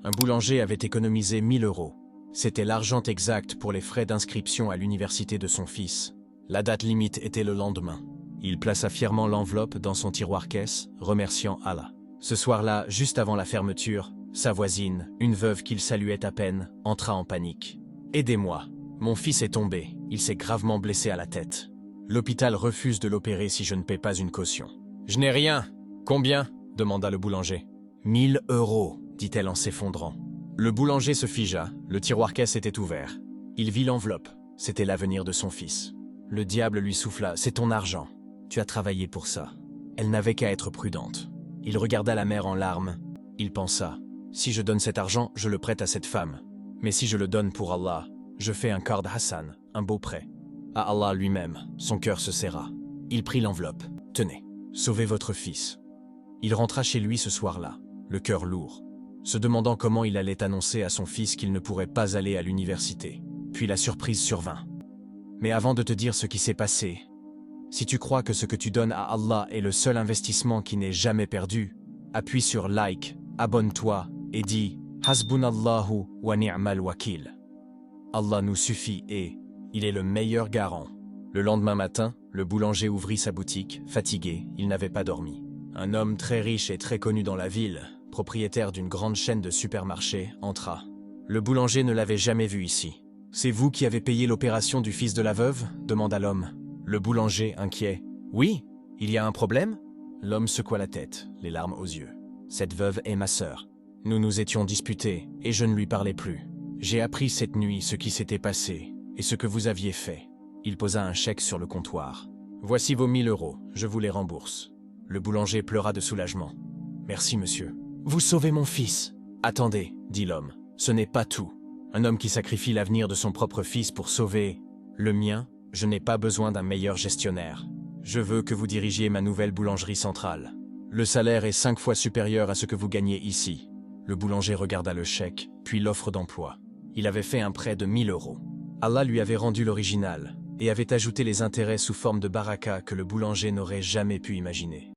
Un boulanger avait économisé 1 000 €. C'était l'argent exact pour les frais d'inscription à l'université de son fils. La date limite était le lendemain. Il plaça fièrement l'enveloppe dans son tiroir-caisse, remerciant Allah. Ce soir-là, juste avant la fermeture, sa voisine, une veuve qu'il saluait à peine, entra en panique. « Aidez-moi, mon fils est tombé, il s'est gravement blessé à la tête. L'hôpital refuse de l'opérer si je ne paie pas une caution. »« Je n'ai rien. Combien ?» demanda le boulanger. « 1 000 €, dit-elle en s'effondrant. Le boulanger se figea, le tiroir-caisse était ouvert. Il vit l'enveloppe, c'était l'avenir de son fils. Le diable lui souffla, « C'est ton argent. Tu as travaillé pour ça. » Elle n'avait qu'à être prudente. Il regarda la mère en larmes. Il pensa, « Si je donne cet argent, je le prête à cette femme. Mais si je le donne pour Allah, je fais un card Hassan, un beau prêt. » À Allah lui-même, son cœur se serra. Il prit l'enveloppe. « Tenez, sauvez votre fils. » Il rentra chez lui ce soir-là, le cœur lourd, se demandant comment il allait annoncer à son fils qu'il ne pourrait pas aller à l'université. Puis la surprise survint. Mais avant de te dire ce qui s'est passé, si tu crois que ce que tu donnes à Allah est le seul investissement qui n'est jamais perdu, appuie sur like, abonne-toi et dis « Hasbunallahu wa ni'mal wakil ». Allah nous suffit et il est le meilleur garant. Le lendemain matin, le boulanger ouvrit sa boutique, fatigué, il n'avait pas dormi. Un homme très riche et très connu dans la ville, propriétaire d'une grande chaîne de supermarchés, entra. Le boulanger ne l'avait jamais vu ici. « C'est vous qui avez payé l'opération du fils de la veuve ?» demanda l'homme. Le boulanger, inquiet. « Oui, il y a un problème ?» L'homme secoua la tête, les larmes aux yeux. « Cette veuve est ma sœur. Nous nous étions disputés et je ne lui parlais plus. J'ai appris cette nuit ce qui s'était passé et ce que vous aviez fait. » Il posa un chèque sur le comptoir. « Voici vos 1 000 €, je vous les rembourse. » Le boulanger pleura de soulagement. « Merci, monsieur. Vous sauvez mon fils. »« Attendez, » dit l'homme, « ce n'est pas tout. Un homme qui sacrifie l'avenir de son propre fils pour sauver le mien, je n'ai pas besoin d'un meilleur gestionnaire. Je veux que vous dirigiez ma nouvelle boulangerie centrale. Le salaire est 5 fois supérieur à ce que vous gagnez ici. » Le boulanger regarda le chèque, puis l'offre d'emploi. Il avait fait un prêt de 1 000 €. Allah lui avait rendu l'original et avait ajouté les intérêts sous forme de baraka que le boulanger n'aurait jamais pu imaginer.